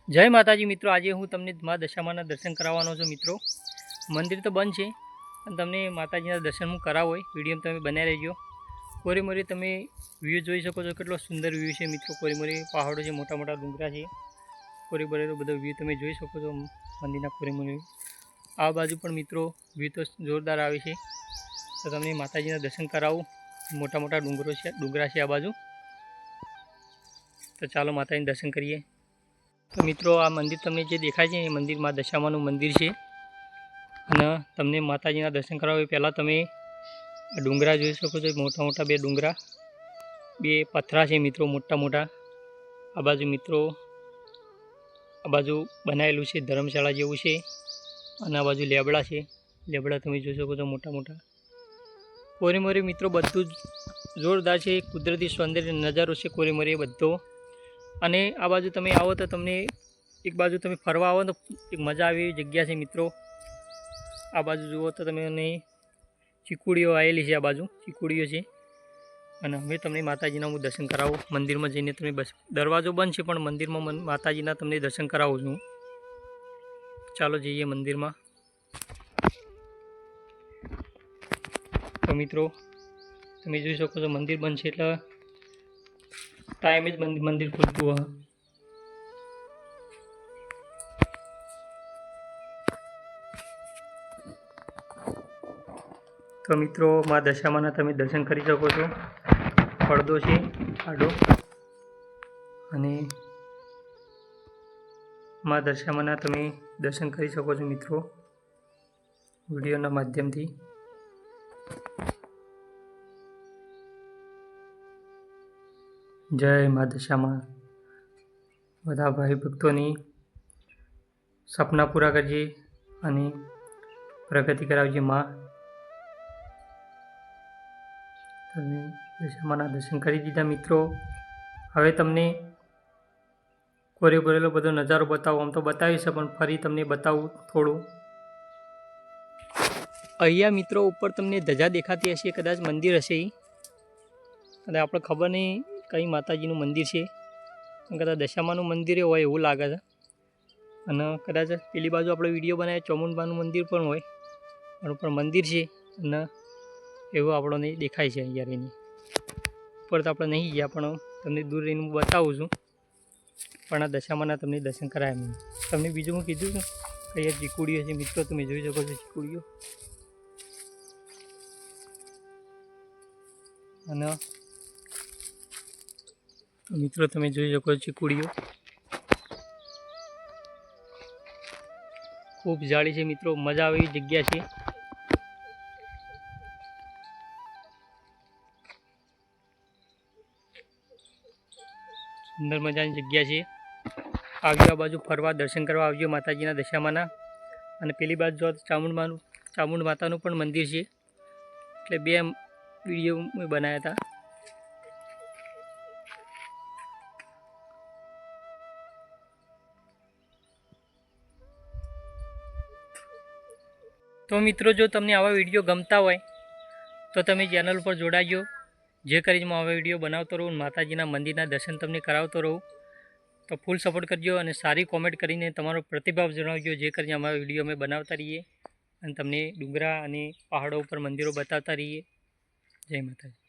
जय माताजी मित्रों, आज हूँ तमने माँ दशामाना दर्शन करावવાનો छुं। मित्रों मंदिर तो बंद है पण तमने माताजीना दर्शन हूँ करावो विडियो में तमे बने रहो। कोरीमोरी तमे व्यू जोई शको छो, केटलो सुंदर व्यू है मित्रों। कोरीमोरी पहाड़ों है, मोटा मोटा डूंगरा है। कोरीमोरीनो बधो व्यू तमे जोई शको छो मंदिरना कोरीमोरी। आ बाजू पण मित्रों व्यू तो जोरदार आवे छे, तो तमने माताजीना दर्शन करावुं। मोटा मोटा डूंगरा है आ बाजू, तो चालो माताजीना दर्शन करिए। तो मित्रों आ मंदिर तमने जे देखाय छे ए मंदिर मां दशामानुं मंदिर छे अने तमने माताजीना दर्शन करावे पहला तमे डूंगरा जोई शको छो। मोटा मोटा बे डूंगरा, बे पथरा छे मित्रों, मोटा मोटा। आ बाजू मित्रों आ बाजू बनायेलुं छे धर्मशाला जेवुं छे अने आ बाजू लेबड़ा छे। लेबड़ा तमे जोई शको छो मोटा मोटा। कोरीमोरी मित्रों बधुं जोरदार छे, कुदरती सौंदर्य नजारो छे कोरीमोरी बधो। अने आ बाजू तमे आवो तो तमने एक बाजू तमे फरवा आवो तो एक मजा आवे एवी जग्या छे मित्रों। आ बाजू जुओ तो तमने चीकुड़ीओ आवेली छे, आ बाजू चीकुड़ीओ छे। अने हवे तमने माताजीना हूँ दर्शन करावुं। मंदिर में जईने तमे बस दरवाजो बंद छे पण मंदिर में माताजीना तमने दर्शन करावुं छुं। चालो जईए मंदिर में। तो मित्रों तमे जोई शको छो मंदिर बंद छे એટલે टाइम ज मंदिर खुलतुं होय। तो मित्रों मां दशामाना तमे दर्शन करी शको छो। પડદો છે આડો અને मां दशामाना तमे दर्शन करी शको छो मित्रों विडियोना माध्यमथी। जय मां दशामा। बधा भाई भक्तोनी सपना पूरा करजे अने प्रगति करावजे मां। तमे दशामाना दर्शन करी दीधा मित्रों। हवे तमने कोरीमोरीनो बधो नजारो बतावुं। आम तो बताव्युं छे पण फरी तमने बतावुं थोड़ुं। अहींया मित्रों उपर तमने धजा देखाती हशे, कदाच मंदिर हशे ई अने आपणे खबर नहीं कई माताजीनुं मंदिर छे। कदाच दशामानुं मंदिर होय एवुं लागे छे। अने कदाच पेली बाजू आपणे विडियो बनावे चामुंडामानुं मंदिर पण होय, पण उपर मंदिर छे अने एवुं आपणोने देखाय छे। अहींया रहीने उपर तो आपणे नहीं गया पण तमने दूर रहीने बतावुं छुं। पण आ दशामाना तमने दर्शन कराया मैंने। तमने बीजुं मैं कीधुं छे कई चीकुड़ीओ छे मित्रों, तमे जोई शको छो चीकुड़ीओ। अने मित्रों तमे जोई शको छो चीकुड़ीओ खूब जाड़ी छे मित्रों, मजा आवे एवी जग्या छे। सुंदर मजानी जग्या छे। आवજો आ बाजू फरवा दर्शन करवा आवજો माताजीना दशामाना। अने पेली बाजू जो चामुंड मातानुं पण मंदिर छे, એટલે બે વિડિયો મેં બનાવ્યા હતા। तो मित्रों जो तमने आवा विडियो गमता होय तो तमे चेनल पर जोड़ाजो, जे करीने मैं आवा विडियो बनावतो रहूँ, माताजीना मंदिरना दर्शन तमने करावतो रहूँ। तो फूल सपोर्ट करजो और सारी कॉमेंट करीने तमारो प्रतिभाव जणावजो, जे करीने अमारा विडियो में बनावता रहीए अने तमने डूंगरा अने पहाड़ों पर मंदिरों बतावता रहीए। जय माताजी।